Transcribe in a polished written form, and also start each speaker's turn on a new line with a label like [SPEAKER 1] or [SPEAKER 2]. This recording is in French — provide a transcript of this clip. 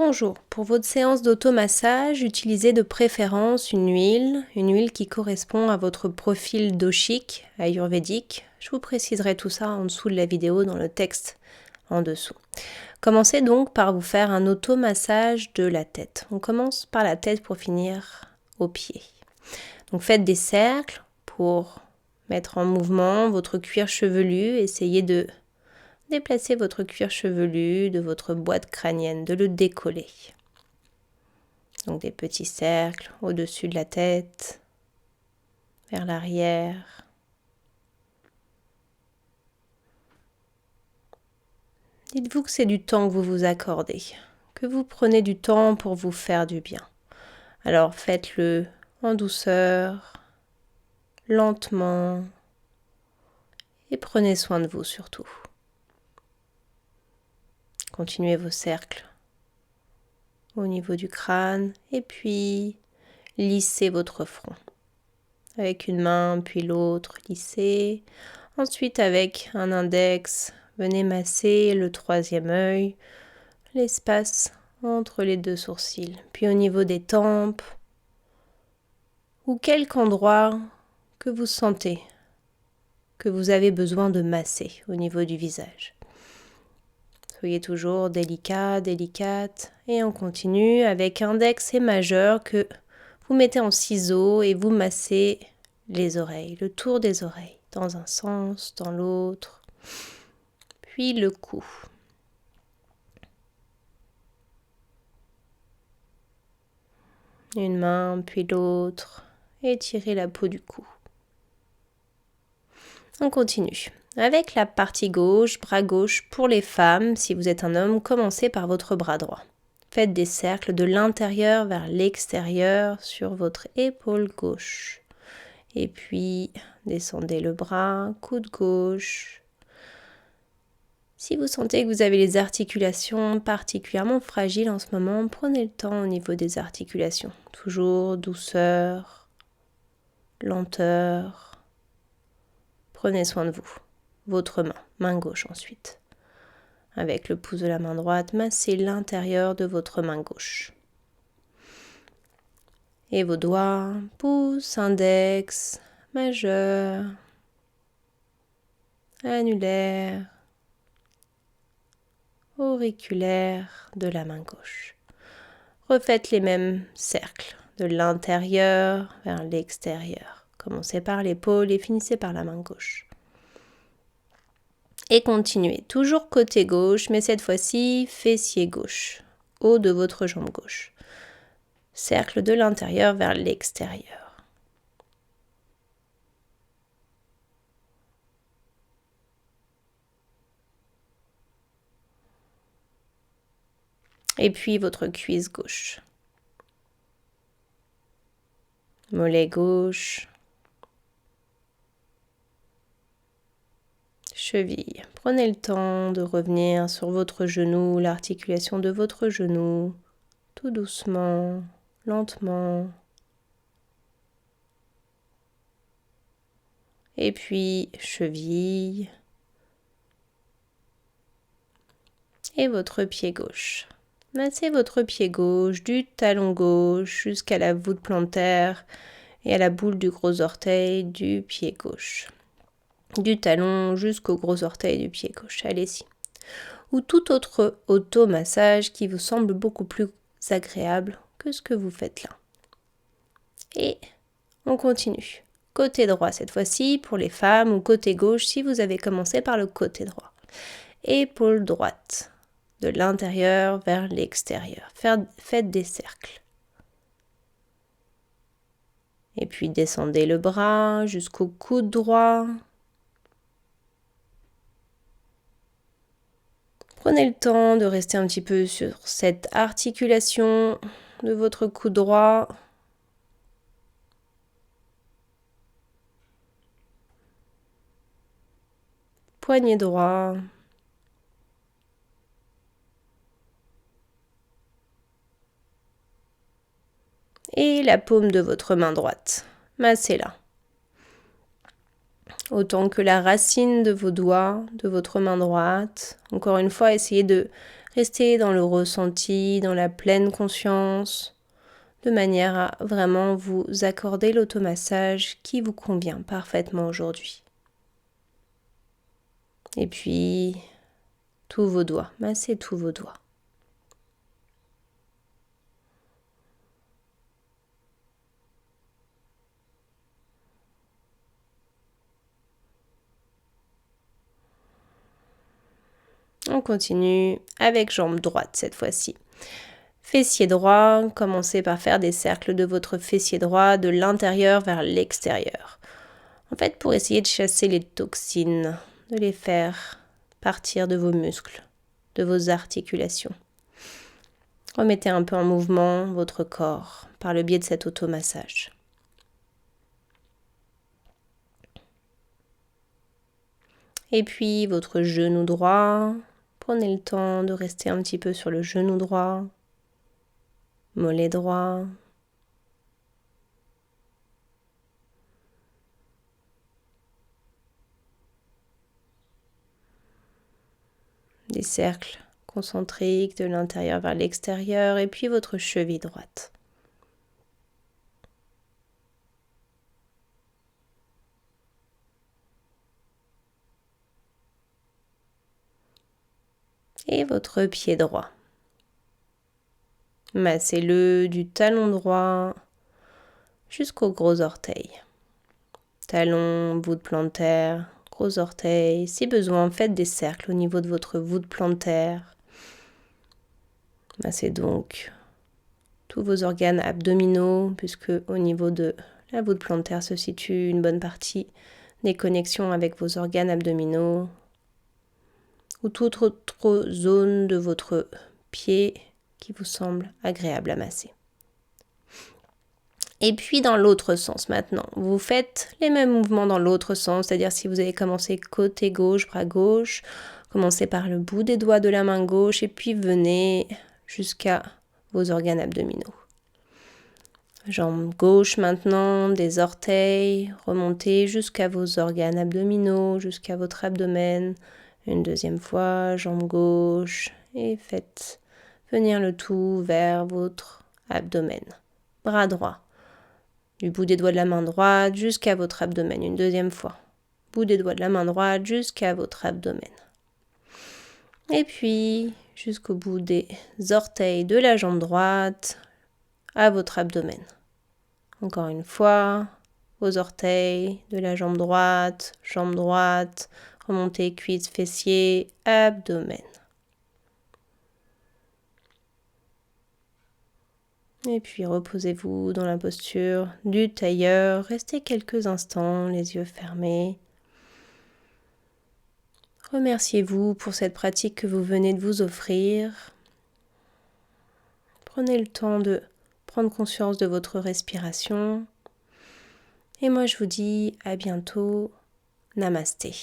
[SPEAKER 1] Bonjour, pour votre séance d'automassage, utilisez de préférence une huile qui correspond à votre profil doshique, ayurvédique. Je vous préciserai tout ça en dessous de la vidéo dans le texte en dessous. Commencez donc par vous faire un automassage de la tête. On commence par la tête pour finir aux pieds. Donc faites des cercles pour mettre en mouvement votre cuir chevelu, essayez de déplacez votre cuir chevelu de votre boîte crânienne, de le décoller. Donc des petits cercles au-dessus de la tête, vers l'arrière. Dites-vous que c'est du temps que vous vous accordez, que vous prenez du temps pour vous faire du bien. Alors faites-le en douceur, lentement, et prenez soin de vous surtout. Continuez vos cercles au niveau du crâne et puis lissez votre front. Avec une main puis l'autre, lissez. Ensuite avec un index, venez masser le troisième œil, l'espace entre les deux sourcils. Puis au niveau des tempes ou quelque endroit que vous sentez que vous avez besoin de masser au niveau du visage. Soyez toujours délicat, délicate et on continue avec index et majeur que vous mettez en ciseaux et vous massez les oreilles, le tour des oreilles, dans un sens, dans l'autre, puis le cou. Une main puis l'autre, étirez la peau du cou. On continue. Avec la partie gauche, bras gauche pour les femmes, si vous êtes un homme, commencez par votre bras droit. Faites des cercles de l'intérieur vers l'extérieur sur votre épaule gauche. Et puis, descendez le bras, coude gauche. Si vous sentez que vous avez les articulations particulièrement fragiles en ce moment, prenez le temps au niveau des articulations. Toujours douceur, lenteur. Prenez soin de vous. Votre main gauche ensuite. Avec le pouce de la main droite, massez l'intérieur de votre main gauche. Et vos doigts, pouce, index, majeur, annulaire, auriculaire de la main gauche. Refaites les mêmes cercles de l'intérieur vers l'extérieur. Commencez par l'épaule et finissez par la main gauche. Et continuez, toujours côté gauche, mais cette fois-ci, fessier gauche, haut de votre jambe gauche. Cercle de l'intérieur vers l'extérieur. Et puis votre cuisse gauche. Mollet gauche. Cheville. Prenez le temps de revenir sur votre genou, l'articulation de votre genou, tout doucement, lentement. Et puis cheville. Et votre pied gauche. Massez votre pied gauche du talon gauche jusqu'à la voûte plantaire et à la boule du gros orteil du pied gauche. Du talon jusqu'au gros orteil du pied gauche, allez-y. Ou tout autre automassage qui vous semble beaucoup plus agréable que ce que vous faites là. Et on continue. Côté droit cette fois-ci pour les femmes ou côté gauche si vous avez commencé par le côté droit. Épaule droite, de l'intérieur vers l'extérieur. Faites des cercles. Et puis descendez le bras jusqu'au coude droit. Prenez le temps de rester un petit peu sur cette articulation de votre coude droit. Poignet droit. Et la paume de votre main droite. Massez-la. Autant que la racine de vos doigts, de votre main droite. Encore une fois, essayez de Restez dans le ressenti, dans la pleine conscience, de manière à vraiment vous accorder l'automassage qui vous convient parfaitement aujourd'hui. Et puis, tous vos doigts, massez tous vos doigts. On continue avec jambe droite cette fois-ci. Fessier droit, commencez par faire des cercles de votre fessier droit de l'intérieur vers l'extérieur. En fait, pour essayer de chasser les toxines, de les faire partir de vos muscles, de vos articulations. Remettez un peu en mouvement votre corps par le biais de cet automassage. Et puis votre genou droit, prenez le temps de rester un petit peu sur le genou droit, mollet droit. Des cercles concentriques de l'intérieur vers l'extérieur et puis votre cheville droite. Et votre pied droit. Massez-le du talon droit jusqu'au gros orteil. Talon, voûte plantaire, gros orteil. Si besoin, faites des cercles au niveau de votre voûte plantaire. Massez donc tous vos organes abdominaux, puisque au niveau de la voûte plantaire se situe une bonne partie des connexions avec vos organes abdominaux, ou toute autre zone de votre pied qui vous semble agréable à masser. Et puis dans l'autre sens maintenant, vous faites les mêmes mouvements dans l'autre sens, c'est-à-dire si vous avez commencé côté gauche, bras gauche, commencez par le bout des doigts de la main gauche et puis venez jusqu'à vos organes abdominaux. Jambe gauche maintenant, des orteils, remontez jusqu'à vos organes abdominaux, jusqu'à votre abdomen. Une deuxième fois, jambe gauche et faites venir le tout vers votre abdomen. Bras droit, du bout des doigts de la main droite jusqu'à votre abdomen. Une deuxième fois, bout des doigts de la main droite jusqu'à votre abdomen. Et puis, jusqu'au bout des orteils de la jambe droite à votre abdomen. Encore une fois, vos orteils de la jambe droite, remontez cuisses, fessiers, abdomen. Et puis reposez-vous dans la posture du tailleur. Restez quelques instants, les yeux fermés. Remerciez-vous pour cette pratique que vous venez de vous offrir. Prenez le temps de prendre conscience de votre respiration. Et moi, je vous dis à bientôt. Namasté.